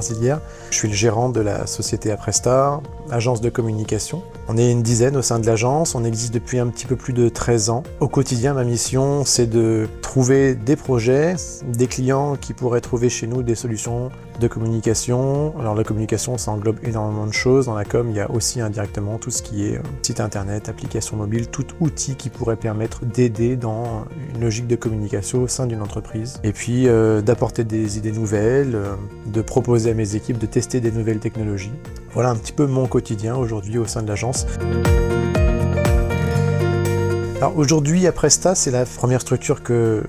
Norzilière. Je suis le gérant de la société Apresta, agence de communication. On est une dizaine au sein de l'agence, on existe depuis un petit peu plus de 13 ans. Au quotidien, ma mission, c'est de trouver des projets, des clients qui pourraient trouver chez nous des solutions de communication. Alors la communication, ça englobe énormément de choses. Dans la com, il y a aussi indirectement tout ce qui est site internet, application mobile, tout outil qui pourrait permettre d'aider dans une logique de communication au sein d'une entreprise. Et puis d'apporter des idées nouvelles, de proposer à mes équipes de tester des nouvelles technologies. Voilà un petit peu mon quotidien aujourd'hui au sein de l'agence. Alors aujourd'hui, Apresta, c'est la première structure que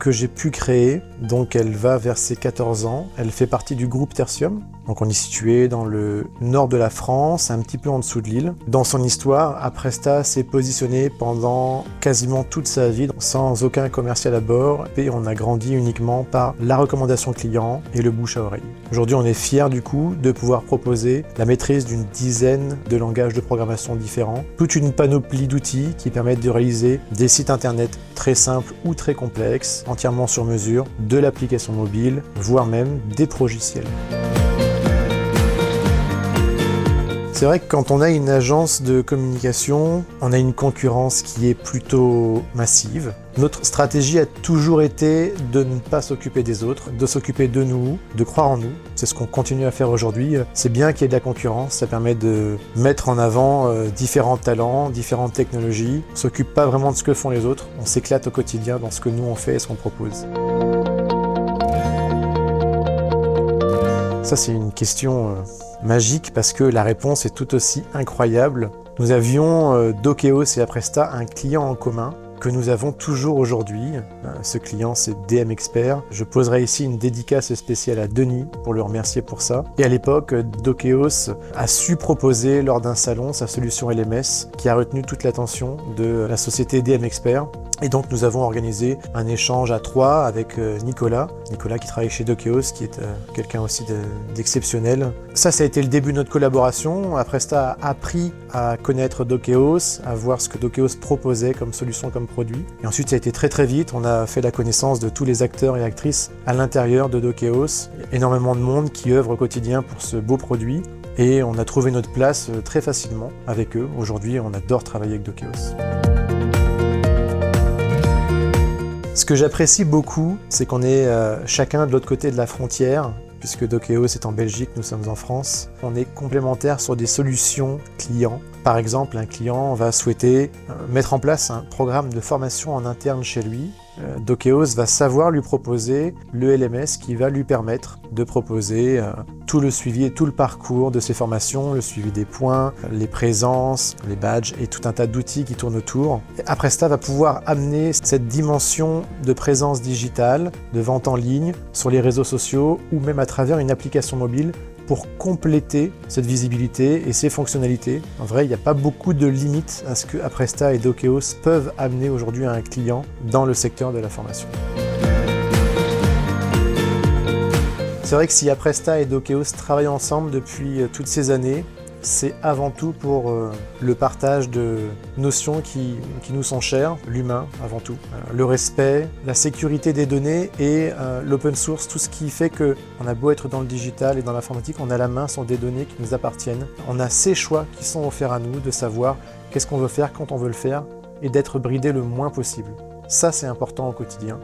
j'ai pu créer. Donc elle va vers ses 14 ans. Elle fait partie du groupe Tertium. Donc on est situé dans le nord de la France, un petit peu en dessous de Lille. Dans son histoire, Apresta s'est positionné pendant quasiment toute sa vie sans aucun commercial à bord. Et on a grandi uniquement par la recommandation client et le bouche à oreille. Aujourd'hui, on est fiers du coup de pouvoir proposer la maîtrise d'une dizaine de langages de programmation différents. Toute une panoplie d'outils qui permettent de réaliser des sites internet très simples ou très complexes, entièrement sur mesure, de l'application mobile, voire même des progiciels. C'est vrai que quand on a une agence de communication, on a une concurrence qui est plutôt massive. Notre stratégie a toujours été de ne pas s'occuper des autres, de s'occuper de nous, de croire en nous. C'est ce qu'on continue à faire aujourd'hui. C'est bien qu'il y ait de la concurrence, ça permet de mettre en avant différents talents, différentes technologies. On ne s'occupe pas vraiment de ce que font les autres, on s'éclate au quotidien dans ce que nous on fait et ce qu'on propose. Ça, c'est une question magique parce que la réponse est tout aussi incroyable. Nous avions Dokeos et Apresta un client en commun que nous avons toujours aujourd'hui. Ce client, c'est DM Expert. Je poserai ici une dédicace spéciale à Denis pour le remercier pour ça. Et à l'époque, Dokeos a su proposer lors d'un salon sa solution LMS qui a retenu toute l'attention de la société DM Expert. Et donc nous avons organisé un échange à 3 avec Nicolas qui travaille chez Dokeos, qui est quelqu'un aussi d'exceptionnel. Ça a été le début de notre collaboration. Apresta a appris à connaître Dokeos, à voir ce que Dokeos proposait comme solution, comme produit. Et ensuite ça a été très vite, on a fait la connaissance de tous les acteurs et actrices à l'intérieur de Dokeos. Il y a énormément de monde qui œuvre au quotidien pour ce beau produit. Et on a trouvé notre place très facilement avec eux. Aujourd'hui, on adore travailler avec Dokeos. Ce que j'apprécie beaucoup, c'est qu'on est chacun de l'autre côté de la frontière, puisque Dokeos est en Belgique, nous sommes en France. On est complémentaires sur des solutions clients. Par exemple, un client va souhaiter mettre en place un programme de formation en interne chez lui. Dokeos va savoir lui proposer le LMS qui va lui permettre de proposer tout le suivi et tout le parcours de ses formations, le suivi des points, les présences, les badges et tout un tas d'outils qui tournent autour. Et Apresta va pouvoir amener cette dimension de présence digitale, de vente en ligne, sur les réseaux sociaux ou même à travers une application mobile pour compléter cette visibilité et ces fonctionnalités. En vrai, il n'y a pas beaucoup de limites à ce que Apresta et Dokeos peuvent amener aujourd'hui à un client dans le secteur de la formation. C'est vrai que si Apresta et Dokeos travaillent ensemble depuis toutes ces années, c'est avant tout pour le partage de notions qui nous sont chères, l'humain avant tout, le respect, la sécurité des données et l'open source, tout ce qui fait qu'on a beau être dans le digital et dans l'informatique, on a la main sur des données qui nous appartiennent. On a ces choix qui sont offerts à nous de savoir qu'est-ce qu'on veut faire, quand on veut le faire et d'être bridé le moins possible. Ça, c'est important au quotidien.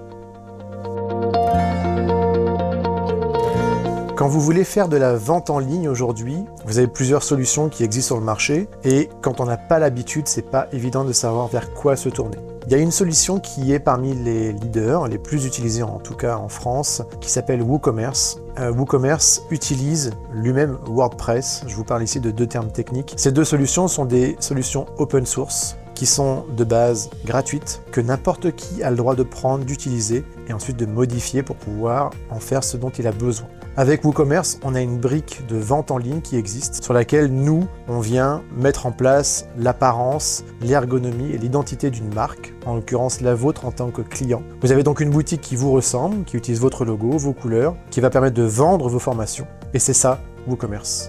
Quand vous voulez faire de la vente en ligne aujourd'hui, vous avez plusieurs solutions qui existent sur le marché et quand on n'a pas l'habitude, c'est pas évident de savoir vers quoi se tourner. Il y a une solution qui est parmi les leaders, les plus utilisés en tout cas en France, qui s'appelle WooCommerce. WooCommerce utilise lui-même WordPress. Je vous parle ici de deux termes techniques. Ces deux solutions sont des solutions open source qui sont de base gratuites, que n'importe qui a le droit de prendre, d'utiliser et ensuite de modifier pour pouvoir en faire ce dont il a besoin. Avec WooCommerce, on a une brique de vente en ligne qui existe, sur laquelle nous, on vient mettre en place l'apparence, l'ergonomie et l'identité d'une marque, en l'occurrence la vôtre en tant que client. Vous avez donc une boutique qui vous ressemble, qui utilise votre logo, vos couleurs, qui va permettre de vendre vos formations. Et c'est ça, WooCommerce.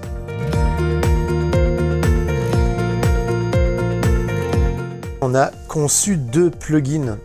On a conçu deux plugins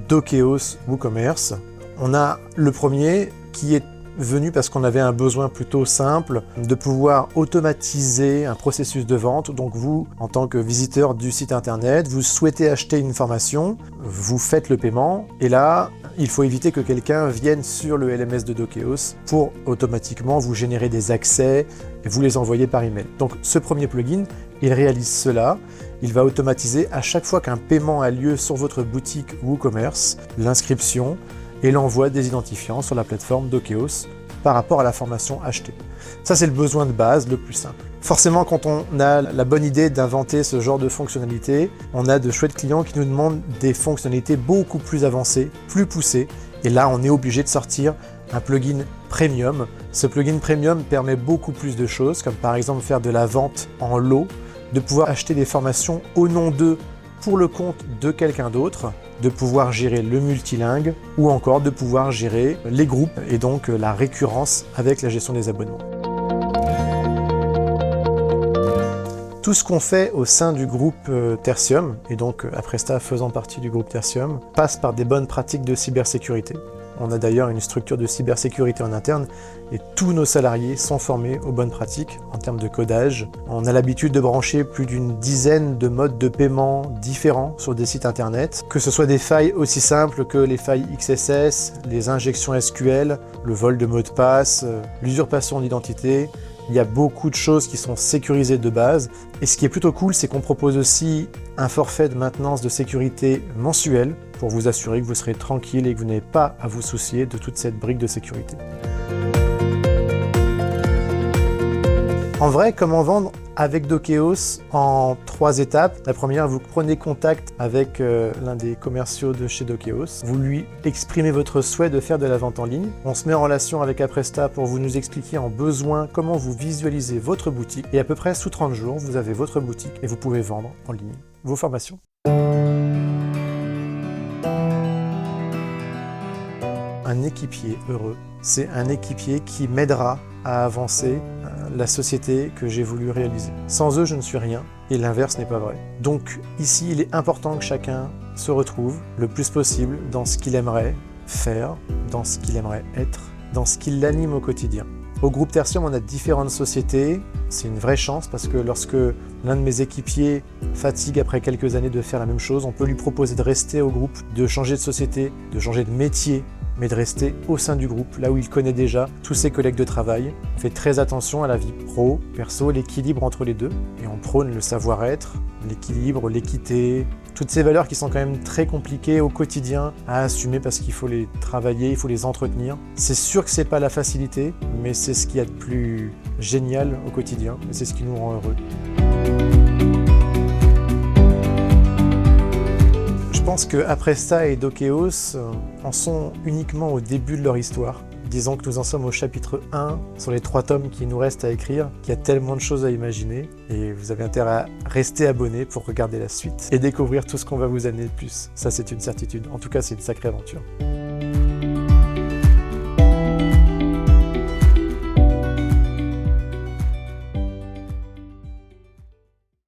Dokeos WooCommerce. On a le premier qui est venu parce qu'on avait un besoin plutôt simple de pouvoir automatiser un processus de vente. Donc vous, en tant que visiteur du site internet, vous souhaitez acheter une formation, vous faites le paiement, et là, il faut éviter que quelqu'un vienne sur le LMS de Dokeos pour automatiquement vous générer des accès et vous les envoyer par email. Donc ce premier plugin, il réalise cela. Il va automatiser à chaque fois qu'un paiement a lieu sur votre boutique ou e-commerce, l'inscription et l'envoi des identifiants sur la plateforme Dokeos par rapport à la formation achetée. Ça, c'est le besoin de base, le plus simple. Forcément, quand on a la bonne idée d'inventer ce genre de fonctionnalité, on a de chouettes clients qui nous demandent des fonctionnalités beaucoup plus avancées, plus poussées. Et là, on est obligé de sortir un plugin premium. Ce plugin premium permet beaucoup plus de choses, comme par exemple faire de la vente en lot, de pouvoir acheter des formations au nom d'eux pour le compte de quelqu'un d'autre, de pouvoir gérer le multilingue ou encore de pouvoir gérer les groupes et donc la récurrence avec la gestion des abonnements. Tout ce qu'on fait au sein du groupe Tertium, et donc Apresta faisant partie du groupe Tertium, passe par des bonnes pratiques de cybersécurité. On a d'ailleurs une structure de cybersécurité en interne et tous nos salariés sont formés aux bonnes pratiques en termes de codage. On a l'habitude de brancher plus d'une dizaine de modes de paiement différents sur des sites internet, que ce soit des failles aussi simples que les failles XSS, les injections SQL, le vol de mots de passe, l'usurpation d'identité. Il y a beaucoup de choses qui sont sécurisées de base. Et ce qui est plutôt cool, c'est qu'on propose aussi un forfait de maintenance de sécurité mensuel pour vous assurer que vous serez tranquille et que vous n'avez pas à vous soucier de toute cette brique de sécurité. En vrai, comment vendre avec Dokeos en 3 étapes. La première, vous prenez contact avec l'un des commerciaux de chez Dokeos. Vous lui exprimez votre souhait de faire de la vente en ligne. On se met en relation avec Apresta pour vous nous expliquer en besoin comment vous visualisez votre boutique. Et à peu près sous 30 jours, vous avez votre boutique et vous pouvez vendre en ligne vos formations. Un équipier heureux, c'est un équipier qui m'aidera à avancer la société que j'ai voulu réaliser. Sans eux, je ne suis rien, et l'inverse n'est pas vrai. Donc ici, il est important que chacun se retrouve le plus possible dans ce qu'il aimerait faire, dans ce qu'il aimerait être, dans ce qui l'anime au quotidien. Au groupe Tertium, on a différentes sociétés. C'est une vraie chance parce que lorsque l'un de mes équipiers fatigue après quelques années de faire la même chose, on peut lui proposer de rester au groupe, de changer de société, de changer de métier, mais de rester au sein du groupe, là où il connaît déjà tous ses collègues de travail. On fait très attention à la vie pro, perso, l'équilibre entre les deux. Et on prône le savoir-être, l'équilibre, l'équité, toutes ces valeurs qui sont quand même très compliquées au quotidien à assumer parce qu'il faut les travailler, il faut les entretenir. C'est sûr que c'est pas la facilité, mais c'est ce qu'il y a de plus génial au quotidien et c'est ce qui nous rend heureux. Je pense que Apresta et Dokeos en sont uniquement au début de leur histoire. Disons que nous en sommes au chapitre 1, sur les 3 tomes qui nous restent à écrire, qu'il y a tellement de choses à imaginer, et vous avez intérêt à rester abonné pour regarder la suite et découvrir tout ce qu'on va vous amener de plus. Ça, c'est une certitude. En tout cas, c'est une sacrée aventure.